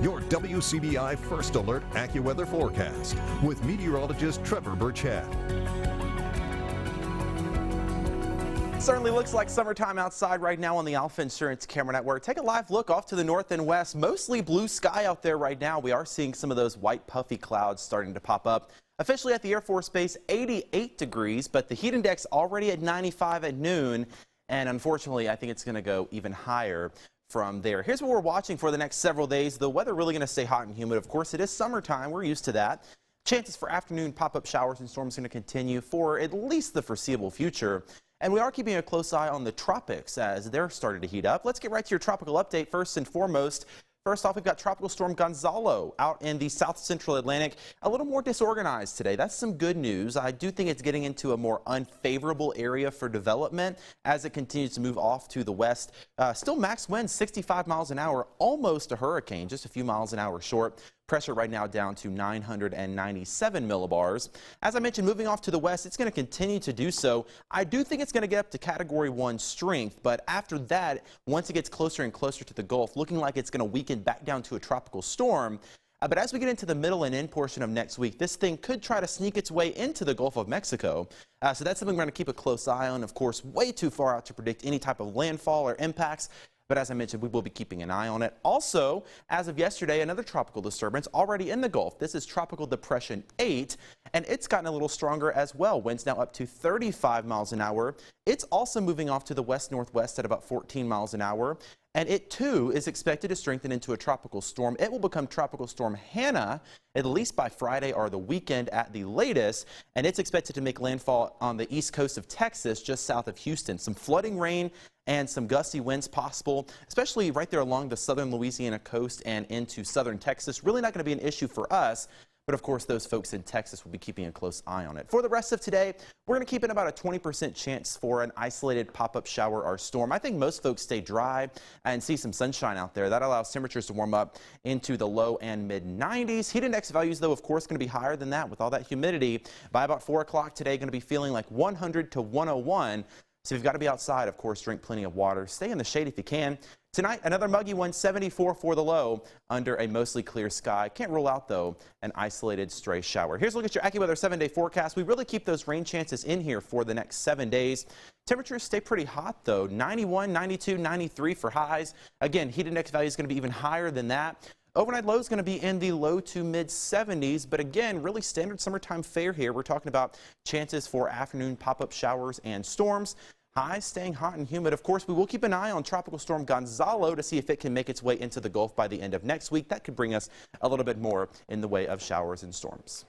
your WCBI First Alert AccuWeather forecast with meteorologist Trevor Birchett. Certainly looks like summertime outside right now on the Alpha Insurance Camera Network. Take a live look off to the north and west. Mostly blue sky out there right now. We are seeing some of those white puffy clouds starting to pop up. Officially at the Air Force Base, 88 degrees, but the heat index already at 95 at noon. And unfortunately, I think it's going to go even higher from there. Here's what we're watching for the next several days. The weather really going to stay hot and humid. Of course, it is summertime. We're used to that. Chances for afternoon pop-up showers and storms going to continue for at least the foreseeable future. And we are keeping a close eye on the tropics as they're starting to heat up. Let's get right to your tropical update first and foremost. First off, we've got Tropical Storm Gonzalo out in the south central Atlantic. A little more disorganized today. That's some good news. I do think it's getting into a more unfavorable area for development as it continues to move off to the west. Still max winds 65 miles an hour, almost a hurricane, just a few miles an hour short. Pressure right now down to 997 millibars. As I mentioned, moving off to the west, it's going to continue to do so. I do think it's going to get up to Category 1 strength, but after that, once it gets closer and closer to the Gulf, looking like it's going to weaken back down to a tropical storm. But as we get into the middle and end portion of next week, this thing could try to sneak its way into the Gulf of Mexico. So that's something we're going to keep a close eye on. Of course, way too far out to predict any type of landfall or impacts. But as I mentioned, we will be keeping an eye on it. Also, as of yesterday, another tropical disturbance already in the Gulf. This is Tropical Depression 8, and it's gotten a little stronger as well. Winds now up to 35 miles an hour. It's also moving off to the west-northwest at about 14 miles an hour. And it, too, is expected to strengthen into a tropical storm. It will become Tropical Storm Hannah, at least by Friday or the weekend at the latest. And it's expected to make landfall on the east coast of Texas, just south of Houston. Some flooding rain and some gusty winds possible, especially right there along the southern Louisiana coast and into southern Texas. Really not going to be an issue for us. But of course, those folks in Texas will be keeping a close eye on it. For the rest of today, we're going to keep in about a 20% chance for an isolated pop-up shower or storm. I think most folks stay dry and see some sunshine out there. That allows temperatures to warm up into the low and mid 90s. Heat index values, though, of course, going to be higher than that with all that humidity. By about 4 o'clock today, going to be feeling like 100 to 101. So if you've got to be outside, of course, drink plenty of water. Stay in the shade if you can. Tonight, another muggy one, 74 for the low under a mostly clear sky. Can't rule out, though, an isolated stray shower. Here's a look at your AccuWeather 7-day forecast. We really keep those rain chances in here for the next 7 days. Temperatures stay pretty hot, though. 91, 92, 93 for highs. Again, heat index value is going to be even higher than that. Overnight low is going to be in the low to mid 70s, but again, really standard summertime fare here. We're talking about chances for afternoon pop-up showers and storms. Highs staying hot and humid. Of course, we will keep an eye on Tropical Storm Gonzalo to see if it can make its way into the Gulf by the end of next week. That could bring us a little bit more in the way of showers and storms.